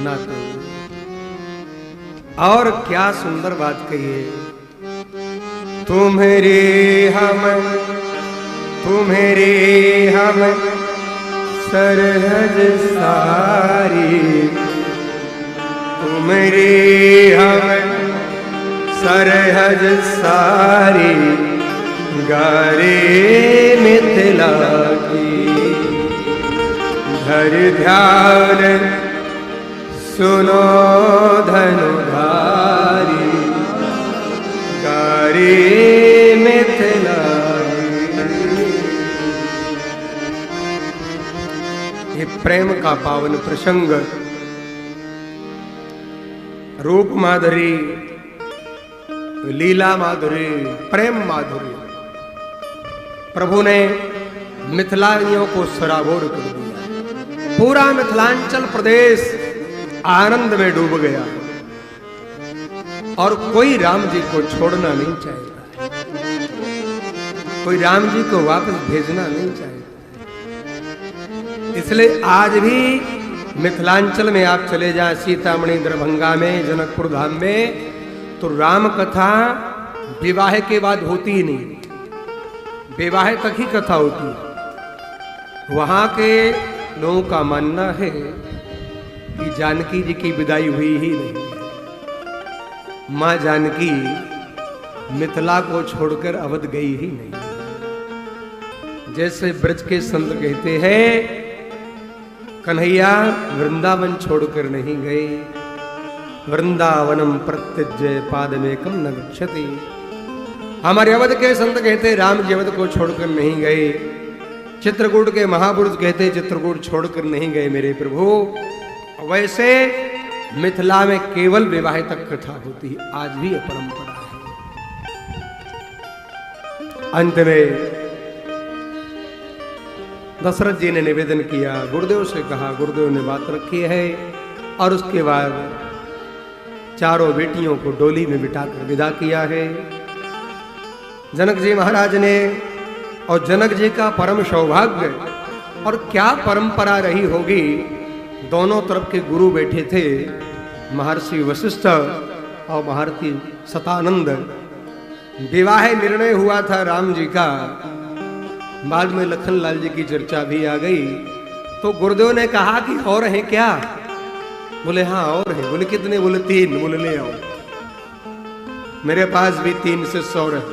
ना कोई। और क्या सुंदर बात कही है, तुम्हारे हम सरहद सारी, तुम्हारे हम सरहद सारी, गारे मिथिला की। धर ध्यान सुनो धनुधारी, गारे मिथिला। ये प्रेम का पावन प्रसंग, रूप माधुरी, लीला माधुरी, प्रेम माधुरी, प्रभु ने मिथिलानियों को सराबोर कर दिया। पूरा मिथिलांचल प्रदेश आनंद में डूब गया और कोई राम जी को छोड़ना नहीं चाहेगा, कोई राम जी को वापस भेजना नहीं चाहेगा। इसलिए आज भी मिथिलांचल में आप चले जाएं, सीतामढ़ी, दरभंगा में, जनकपुर धाम में, तो राम कथा विवाह के बाद होती ही नहीं, विवाह तक ही कथा होती है। वहां के लोगों का मानना है कि जानकी जी की विदाई हुई ही नहीं। मां जानकी मिथिला को छोड़कर अवध गई ही नहीं। जैसे ब्रज के संत कहते हैं, कन्हैया वृंदावन छोड़कर नहीं गए, वृंदावनम प्रत्यज्य पादमेकम न गच्छति। हमारे अवध के संत कहते राम जी अवध को छोड़कर नहीं गए। चित्रकूट के महापुरुष कहते चित्रकूट छोड़कर नहीं गए मेरे प्रभु। वैसे मिथिला में केवल विवाह तक कथा होती है, आज भी यह परंपरा है। अंत में दशरथ जी ने निवेदन किया, गुरुदेव से कहा, गुरुदेव ने बात रखी है। और उसके बाद चारों बेटियों को डोली में बिठाकर विदा किया है। जनक जी महाराज ने, और जनक जी का परम सौभाग्य, और क्या परंपरा रही होगी। दोनों तरफ के गुरु बैठे थे, महर्षि वशिष्ठ और महर्षि शतानंद। विवाह निर्णय हुआ था राम जी का। बाद में लखनलाल जी की चर्चा भी आ गई। तो गुरुदेव ने कहा कि और हैं क्या? बोले हाँ और हैं। बोले कितने? बोले 3। बोले ले आओ, मेरे पास भी 3 शिष्य और हैं।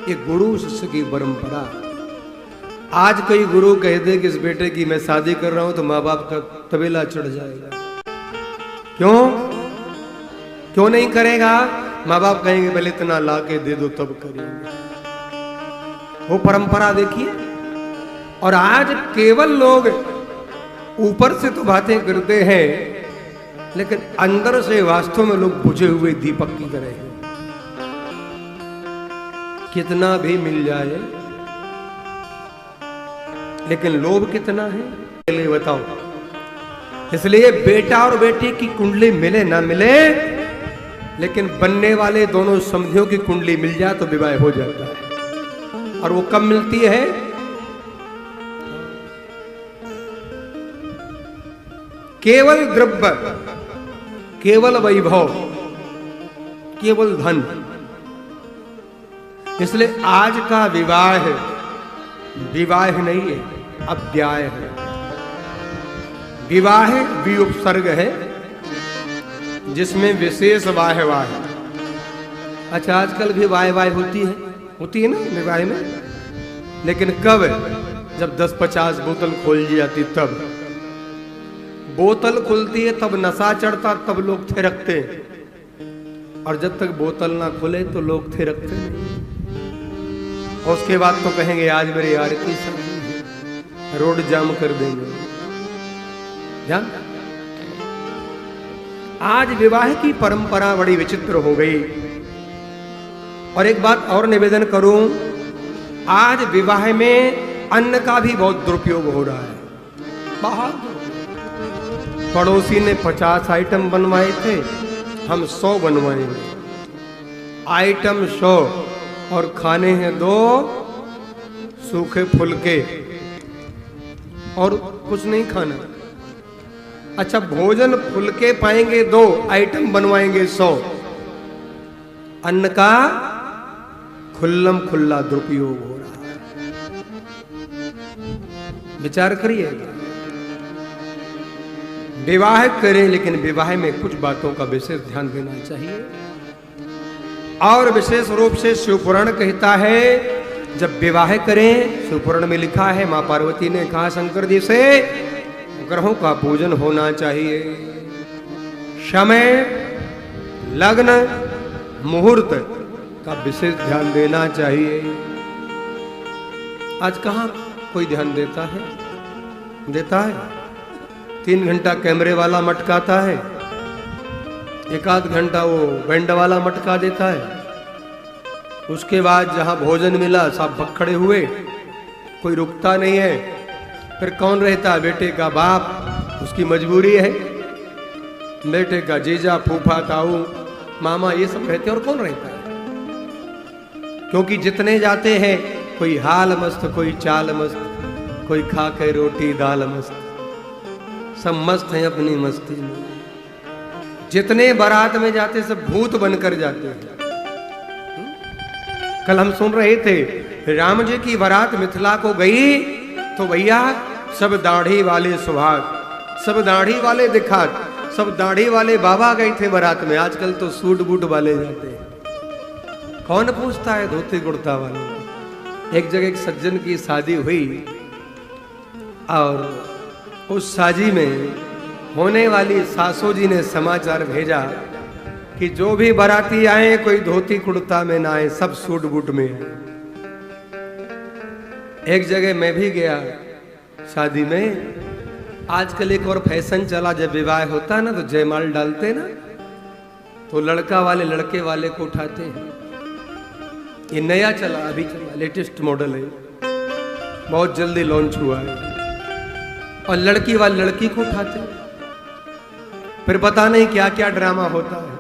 ये गुरु शिष्य की परंपरा। आज कोई गुरु कह दे कि इस बेटे की मैं शादी कर रहा हूं, तो माँ बाप का तबेला चढ़ जाएगा। क्यों नहीं करेगा? माँ बाप कहेंगे पहले इतना ला के दे दो तब करेंगे। वो परंपरा देखिए। और आज केवल लोग ऊपर से तो बातें करते हैं, लेकिन अंदर से वास्तव में लोग बुझे हुए दीपक की तरह हैं। कितना भी मिल जाए, लेकिन लोभ कितना है पहले बताओ। इसलिए बेटा और बेटी की कुंडली मिले ना मिले, लेकिन बनने वाले दोनों समधियों की कुंडली मिल जाए तो विवाह हो जाता है। और वो कब मिलती है? केवल द्रव्य, केवल वैभव, केवल धन। इसलिए आज का विवाह विवाह नहीं है, अव्याय है। विवाह विउपसर्ग है, जिसमें विशेष वाह वाह है। अच्छा, आजकल भी वाह वाह होती है ना विवाह में, लेकिन कब? जब 10-50 बोतल खोल दी जाती, तब बोतल खुलती है, तब नशा चढ़ता, तब लोग थिरकते। और जब तक बोतल ना खुले तो लोग थिरकते नहीं। और उसके बाद तो कहेंगे आज मेरे यार की शादी है, रोड जाम कर देंगे। जान, आज विवाह की परंपरा बड़ी विचित्र हो गई। और एक बात और निवेदन करूं, आज विवाह में अन्न का भी बहुत दुरुपयोग हो रहा है। बहुत। पड़ोसी ने 50 आइटम बनवाए थे, हम 100 बनवाएंगे। आइटम 100 और खाने हैं 2 सूखे फुलके, और कुछ नहीं खाना। अच्छा, भोजन फुलके पाएंगे 2, आइटम बनवाएंगे 100। अन्न का खुल्लम खुल्ला दुरुपयोग हो रहा है। विचार करिएगा। विवाह करें, लेकिन विवाह में कुछ बातों का विशेष ध्यान देना चाहिए। और विशेष रूप से शिवपुराण कहता है, जब विवाह करें, शिवपुराण में लिखा है, मां पार्वती ने कहा शंकर जी से, ग्रहों का पूजन होना चाहिए। समय, लग्न, मुहूर्त का विशेष ध्यान देना चाहिए। आज कहां कोई ध्यान देता है? देता है? 3 घंटा कैमरे वाला मटकाता है, 1-आध घंटा वो बैंड वाला मटका देता है। उसके बाद जहां भोजन मिला सब भक्खड़े हुए, कोई रुकता नहीं है। फिर कौन रहता? बेटे का बाप, उसकी मजबूरी है। बेटे का जीजा, फूफा, ताऊ, मामा, ये सब रहते हैं। और कौन रहता है? क्योंकि जितने जाते हैं, कोई हाल मस्त, कोई चाल मस्त, कोई खा के रोटी दाल मस्त, सब मस्त हैं अपनी मस्ती में। जितने बारात में जाते सब भूत बनकर जाते हैं। कल हम सुन रहे थे, राम जी की बारात मिथिला को गई तो भैया सब दाढ़ी वाले सुहाग, सब दाढ़ी वाले दिखात, सब दाढ़ी वाले बाबा गए थे बारात में। आजकल तो सूट बूट वाले जाते हैं। कौन पूछता है धोती कुर्ता वाले? एक जगह एक सज्जन की शादी हुई और उस शादी में होने वाली सासू जी ने समाचार भेजा कि जो भी बाराती आए कोई धोती कुर्ता में ना आए, सब सूट बूट में है। एक जगह मैं भी गया शादी में। आजकल एक और फैशन चला, जब विवाह होता है ना तो जयमाल डालते ना, तो लड़का वाले लड़के वाले को उठाते हैं। ये नया चला, अभी चला, लेटेस्ट मॉडल है, बहुत जल्दी लॉन्च हुआ है। और लड़की वाले लड़की को उठाते हैं। फिर पता नहीं क्या क्या ड्रामा होता है।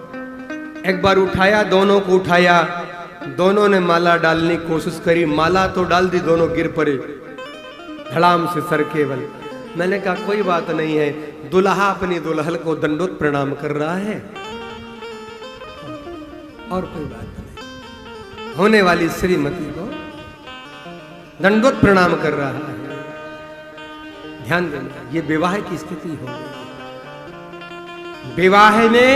एक बार उठाया, दोनों को उठाया, दोनों ने माला डालने की कोशिश करी, माला तो डाल दी, दोनों गिर पड़े धड़ाम से सर केवल। मैंने कहा कोई बात नहीं है, दुल्हा अपनी दुल्हन को दंडोत प्रणाम कर रहा है और कोई बात नहीं। होने वाली श्रीमती को दंडोत प्रणाम कर रहा है। ध्यान देना, ये विवाह की स्थिति हो गई। विवाह में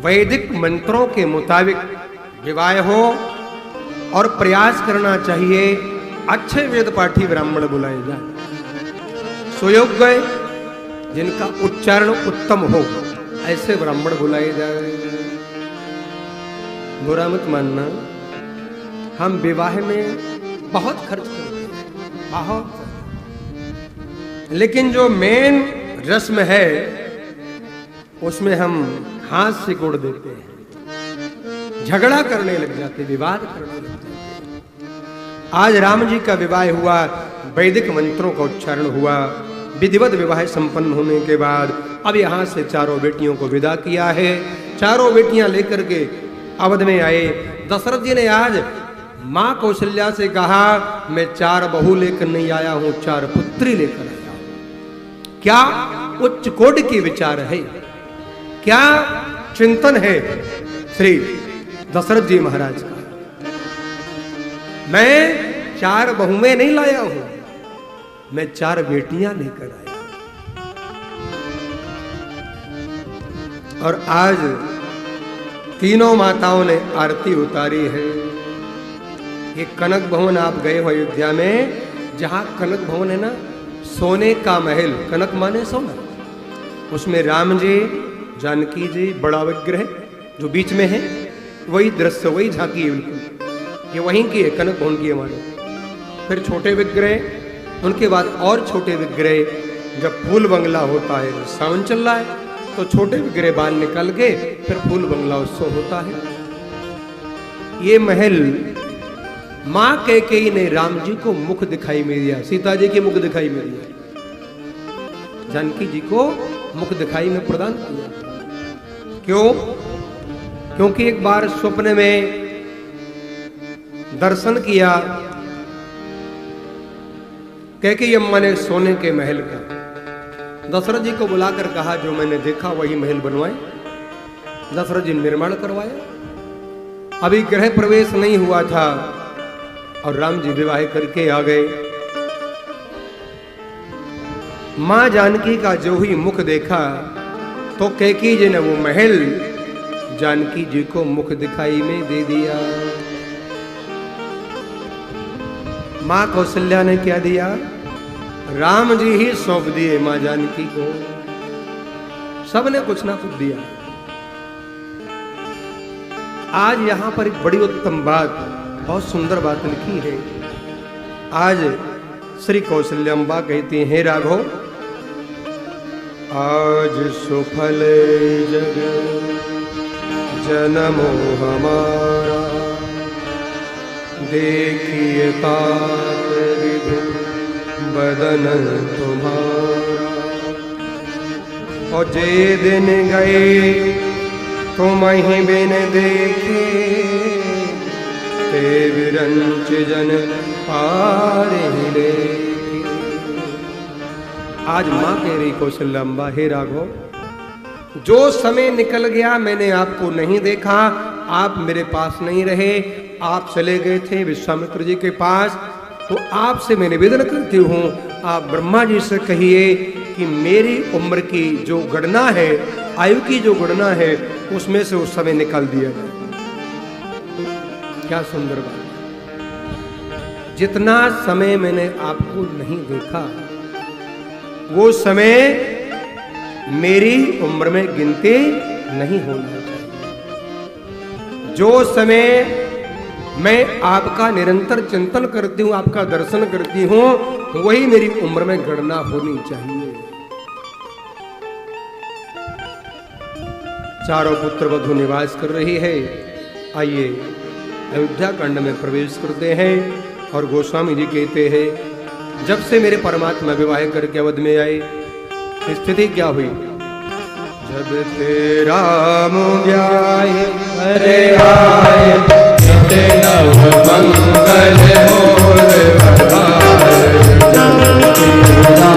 वैदिक मंत्रों के मुताबिक विवाह हो और प्रयास करना चाहिए अच्छे वेद पाठी ब्राह्मण बुलाए जाए, सुयोग्य, जिनका उच्चारण उत्तम हो, ऐसे ब्राह्मण बुलाए जाए। बुरा मत मानना, हम विवाह में बहुत खर्च करते हैं, बहुत। लेकिन जो मेन रस्म है उसमें हम हाथ से गोड़ देते हैं, झगड़ा करने लग जाते, विवाद करने लग जाते। आज राम जी का विवाह हुआ, वैदिक मंत्रों का उच्चारण हुआ, विधिवत विवाह संपन्न होने के बाद अब यहाँ से चारों बेटियों को विदा किया है। चारों बेटियां लेकर के अवध में आए। दशरथ जी ने आज मां कौशल्या से कहा, मैं 4 बहू लेकर नहीं आया हूं, 4 पुत्री लेकर आया हूं। क्या उच्च कोटि के विचार है, क्या चिंतन है श्री दशरथ जी महाराज का। मैं 4 बहुएं नहीं लाया हूं, मैं 4 बेटियां लेकर आया। और आज तीनों माताओं ने आरती उतारी है। ये कनक भवन आप गए हो अयोध्या में, जहां कनक भवन है ना, सोने का महल, कनक माने सोना, उसमें राम जी, जानकी जी, बड़ा विग्रह जो बीच में है, वही दृश्य, वही झांकी है बिल्कुल। ये वहीं की है, कनक भवन की है मानो। फिर छोटे विग्रह, उनके बाद और छोटे विग्रह। जब फूल बंगला होता है, सावन चल रहा है, तो छोटे विग्रह बाल निकल के फिर फूल बंगला उत्सव होता है। ये महल मां कैकेयी ने राम जी को मुख दिखाई में दिया, सीता जी के मुख दिखाई में दिया, जानकी जी को मुख दिखाई में प्रदान किया। क्यों? क्योंकि एक बार स्वप्न में दर्शन किया कैकेयी अम्मा ने सोने के महल का। दशरथ जी को बुलाकर कहा जो मैंने देखा वही महल बनवाए। दशरथ जी निर्माण करवाया। अभी गृह प्रवेश नहीं हुआ था और राम जी विवाह करके आ गए। मां जानकी का जो ही मुख देखा तो कैकेयी जी ने वो महल जानकी जी को मुख दिखाई में दे दिया। मां कौशल्या ने क्या दिया? राम जी ही सौंप दिए मां जानकी को। सबने कुछ ना कुछ दिया। आज यहां पर एक बड़ी उत्तम बात, बहुत सुंदर बात लिखी है। आज श्री कौशल्याम्बा कहती हैं, राघव आज सुफल जग जन्मो हमारा, देखिए तात विधु बदन तुम्हारा। और जे दिन गए तुम ही बिन देखे, ते विरंच जन पार ले। आज मां कह रही कौशल्याम्बा, हे राघव, जो समय निकल गया मैंने आपको नहीं देखा, आप मेरे पास नहीं रहे, आप चले गए थे विश्वामित्र जी के पास, तो आपसे मैं निवेदन करती हूँ आप ब्रह्मा जी से कहिए कि मेरी उम्र की जो गणना है, आयु की जो गणना है, उसमें से उस समय निकाल दिया जाए। क्या सुंदर बात। जितना समय मैंने आपको नहीं देखा वो समय मेरी उम्र में गिनती नहीं होना चाहिए। जो समय मैं आपका निरंतर चिंतन करती हूं, आपका दर्शन करती हूं, वही मेरी उम्र में गणना होनी चाहिए। चारों पुत्र वधु निवास कर रही है। आइए अयोध्या कांड में प्रवेश करते हैं। और गोस्वामी जी कहते हैं, जब से मेरे परमात्मा विवाह करके अवध में आए, स्थिति क्या हुई? जब तेरा मुझाए हरे आए, नव मंगल मोर बधाए, जब तेरा